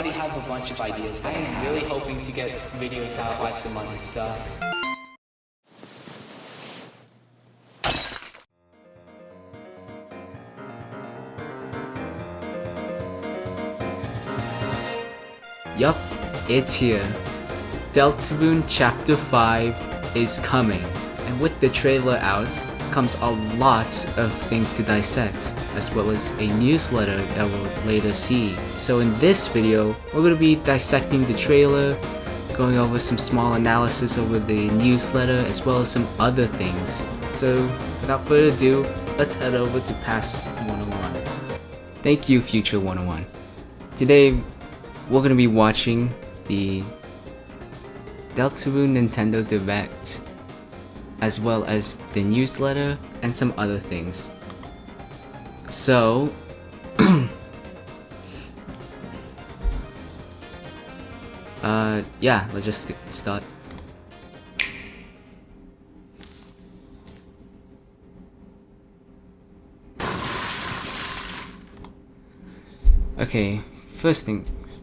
already have a bunch of ideas. I am really hoping to get videos out by some other stuff. Yup, it's here. Deltarune Chapter 5 is coming, and with the trailer out comes a lot of things to dissect, as well as a newsletter that we'll later see. So in this video, we're going to be dissecting the trailer, going over some small analysis over the newsletter, as well as some other things. So without further ado, let's head over to Past 101. Thank you, Future 101. Today, we're going to be watching the Deltarune Nintendo Direct, as well as the newsletter and some other things. So, yeah, let's just start. Okay, first things,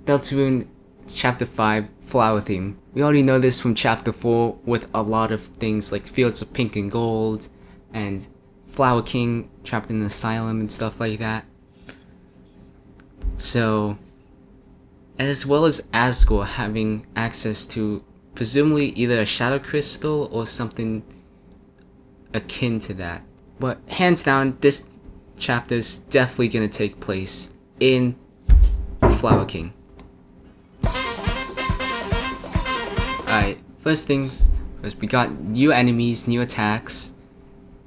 Deltarune Chapter 5 Flower Theme. We already know this from Chapter 4 with a lot of things like Fields of Pink and Gold and Flower King trapped in an asylum and stuff like that. So, as well as Asgore having access to presumably either a Shadow Crystal or something akin to that. But hands down, this chapter is definitely going to take place in Flower King. Alright, first things first, we got new enemies, new attacks.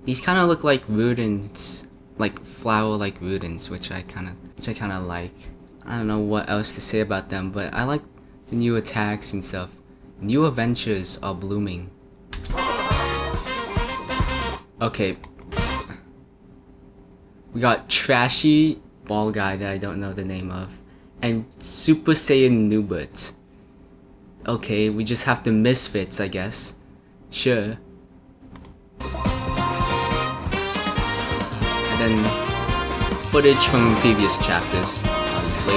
These kind of look like rodents, like flower-like rodents, which I kind of like. I don't know what else to say about them, but I like the new attacks and stuff. New adventures are blooming. Okay. We got Trashy Ball Guy that I don't know the name of, and Super Saiyan Noobert. Okay, we just have the Misfits, I guess. Sure. And then footage from previous chapters, obviously.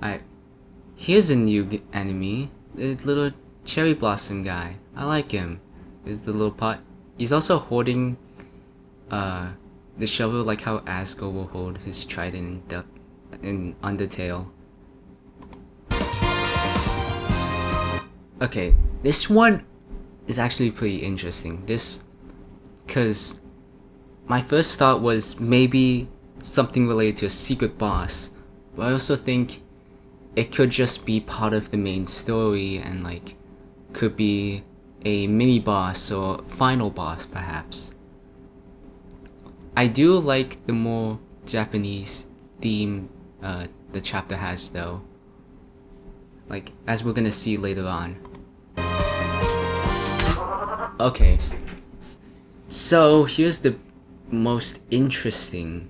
Alright. Here's a new enemy. The little cherry blossom guy. I like him. With the little pot. He's also holding the shovel like how Asgore will hold his trident in Undertale. Okay, this one is actually pretty interesting. Cause my first thought was maybe something related to a secret boss, but I also think it could just be part of the main story and like could be a mini boss or final boss perhaps. I do like the more Japanese theme the chapter has though, like as we're gonna see later on. Okay, so here's the most interesting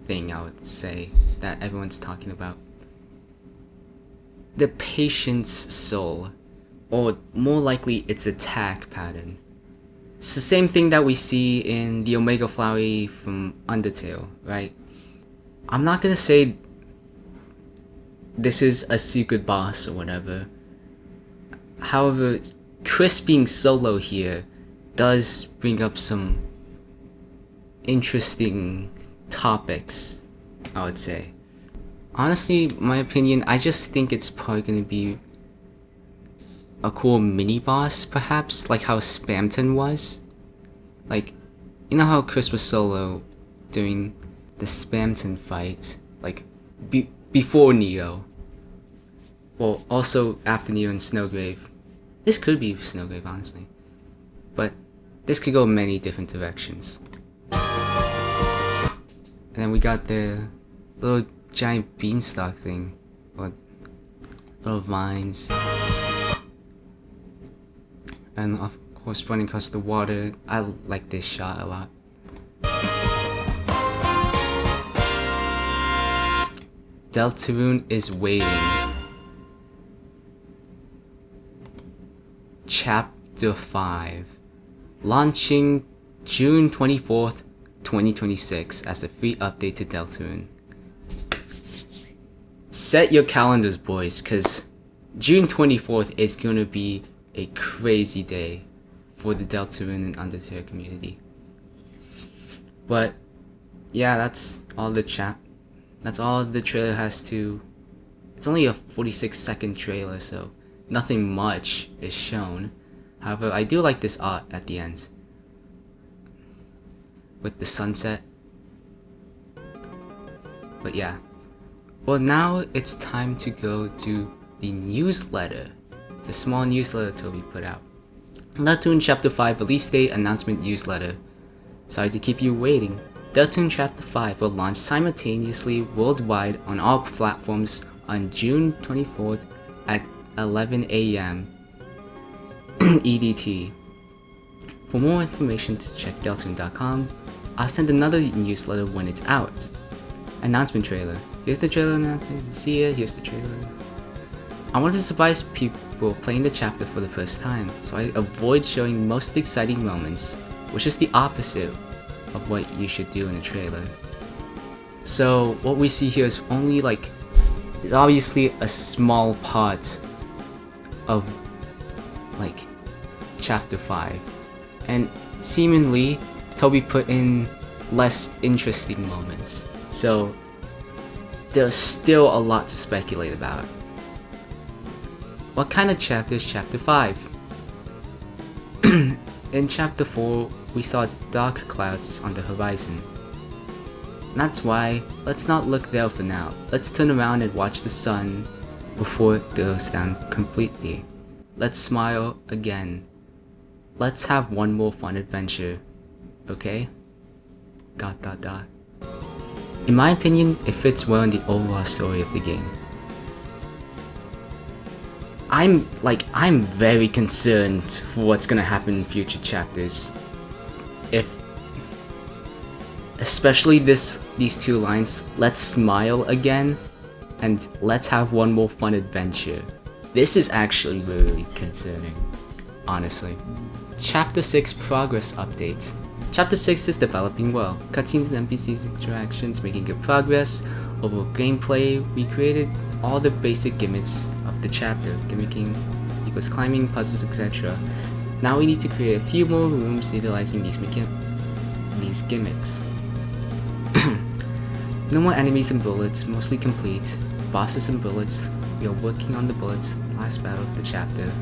thing I would say that everyone's talking about. The Patient's Soul, or more likely its attack pattern. It's the same thing that we see in the Omega Flowery from Undertale, right? I'm not gonna say this is a secret boss or whatever. However, Chris being solo here does bring up some interesting topics, I would say. Honestly, my opinion, I just think it's probably gonna be a cool mini boss, perhaps, like how Spamton was. Like, you know how Chris was solo during the Spamton fight, like before Neo. Well, also after Neo and Snowgrave. This could be Snowgrave, honestly, but this could go many different directions. And then we got the little giant beanstalk thing, or little vines. And of course running across the water. I like this shot a lot. Deltarune is waiting. Chapter 5. Launching June 24th, 2026 as a free update to Deltarune. Set your calendars, boys, because June 24th is going to be a crazy day for the Deltarune and Undertale community. But yeah, that's all the trailer has to. It's only a 46-second trailer, so nothing much is shown. However, I do like this art at the end with the sunset. But yeah. Well, now it's time to go to the newsletter. The small newsletter Toby put out. Deltarune Chapter 5 release date announcement newsletter. Sorry to keep you waiting. Deltarune Chapter 5 will launch simultaneously worldwide on all platforms on June 24th at 11 a.m. EDT. For more information to check Deltarune.com. I'll send another newsletter when it's out. Announcement trailer. Here's the trailer announcement. See it? Here's the trailer. I wanted to surprise people playing the chapter for the first time, so I avoid showing most exciting moments, which is the opposite of what you should do in a trailer. So what we see here is is obviously a small part of chapter 5, and seemingly Toby put in less interesting moments, so there's still a lot to speculate about. What kind of chapter is chapter 5? In chapter 4, we saw dark clouds on the horizon. That's why, let's not look there for now. Let's turn around and watch the sun before it goes down completely. Let's smile again. Let's have one more fun adventure. Okay? ... In my opinion, it fits well in the overall story of the game. I'm very concerned for what's gonna happen in future chapters. Especially these two lines, let's smile again, and let's have one more fun adventure. This is actually really concerning, honestly. Chapter 6 progress update. Chapter 6 is developing well. Cutscenes and NPCs interactions making good progress. Overall gameplay, we created all the basic gimmicks of the chapter. Gimmicking equals climbing, puzzles, etc. Now we need to create a few more rooms utilizing these gimmicks. No more enemies and bullets, mostly complete. Bosses and bullets, we are working on the bullets, last battle of the chapter.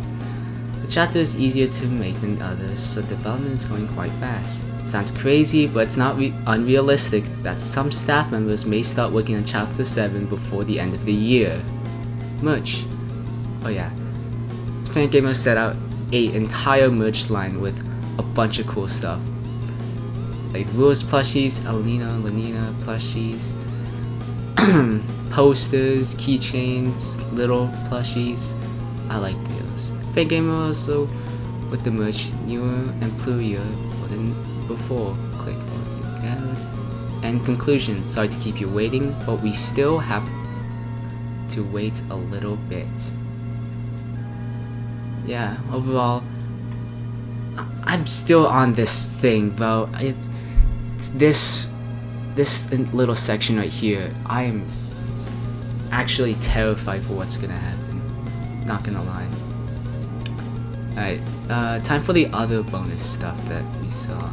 The chapter is easier to make than others, so development is going quite fast. Sounds crazy, but it's not unrealistic that some staff members may start working on chapter 7 before the end of the year. Merch. Oh yeah. Fangamer set out an entire merch line with a bunch of cool stuff. Like Rose plushies, Alina, Lenina plushies, posters, keychains, little plushies. I like those. Fangamer also with the merch newer and plurier than before. Click on the camera. And conclusion, sorry to keep you waiting, but we still have to wait a little bit. Yeah, overall, I'm still on this thing, bro. It's this little section right here. I am actually terrified for what's gonna happen. Not gonna lie. Alright, time for the other bonus stuff that we saw.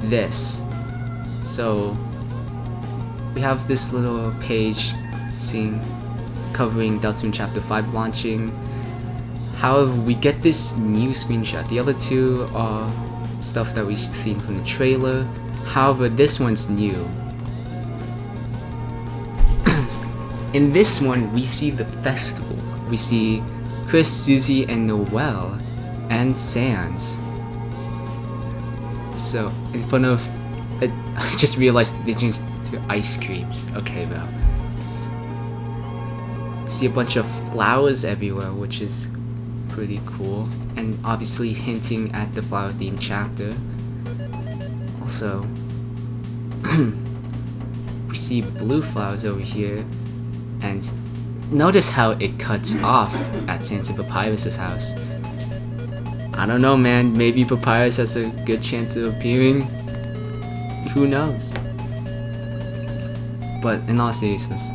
This. So, we have this little page covering Deltarune Chapter 5 launching. However, we get this new screenshot. The other two are stuff that we've seen from the trailer. However, this one's new. In this one, we see the festival. We see Chris, Susie, and Noelle, and Sans. So, in front of... I just realized they changed to ice creams. Okay, well. See a bunch of flowers everywhere, which is pretty cool, and obviously hinting at the flower themed chapter. Also, we see blue flowers over here, and notice how it cuts off at Sansa Papyrus's house. I don't know, man. Maybe Papyrus has a good chance of appearing. Who knows? But in all seriousness,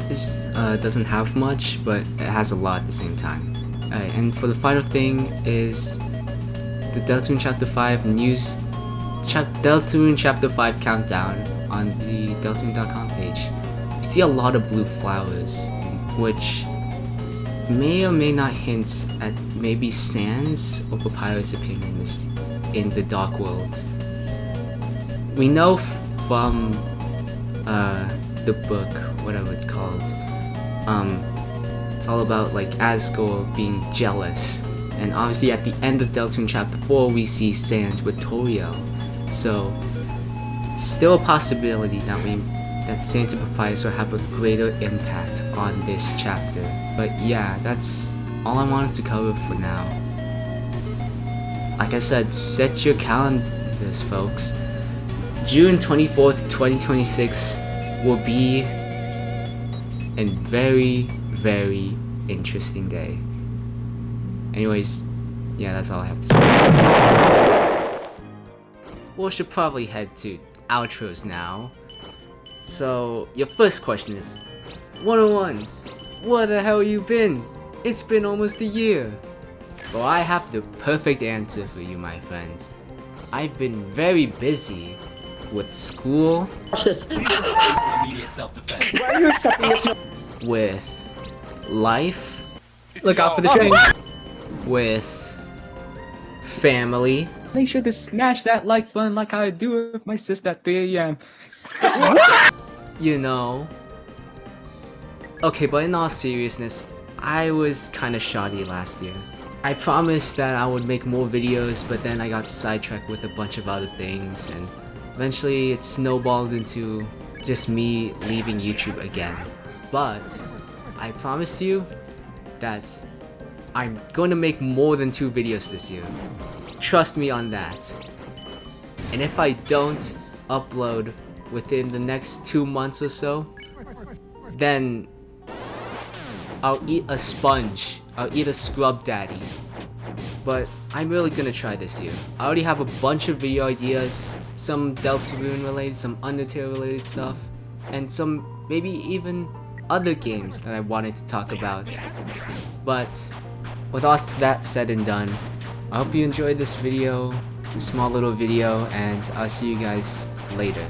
this doesn't have much, but it has a lot at the same time. Alright, and for the final thing is the Deltarune Chapter 5 news, Deltarune Chapter 5 countdown on the Deltarune.com page. You see a lot of blue flowers, which may or may not hint at maybe Sans or Papyrus appearing in the Dark World. We know from the book, whatever it's called, it's all about like Asgore being jealous, and obviously at the end of Deltarune Chapter 4 we see Sans with Toriel, so still a possibility that Sans and Papyrus will have a greater impact on this chapter. But yeah, that's all I wanted to cover for now. Like I said, set your calendars, folks. June 24th, 2026 will be a very, very interesting day. Anyways, yeah, that's all I have to say. We should probably head to outros now. So, your first question is, 101, where the hell you been? It's been almost a year. Well, I have the perfect answer for you, my friend. I've been very busy with school. Watch this. Why are you accepting this? With life. Look out for the train. With family. Make sure to smash that like button like I do with my sister at 3 AM. You know. Okay, but in all seriousness, I was kinda shoddy last year. I promised that I would make more videos, but then I got sidetracked with a bunch of other things, and eventually it snowballed into just me leaving YouTube again. But I promise you that I'm going to make more than 2 videos this year. Trust me on that. And if I don't upload within the next 2 months or so, then I'll eat a sponge. I'll eat a scrub daddy. But I'm really gonna try this year. I already have a bunch of video ideas, some Deltarune related, some Undertale related stuff, and some maybe even other games that I wanted to talk about. But with all that said and done, I hope you enjoyed this video, this small little video, and I'll see you guys later.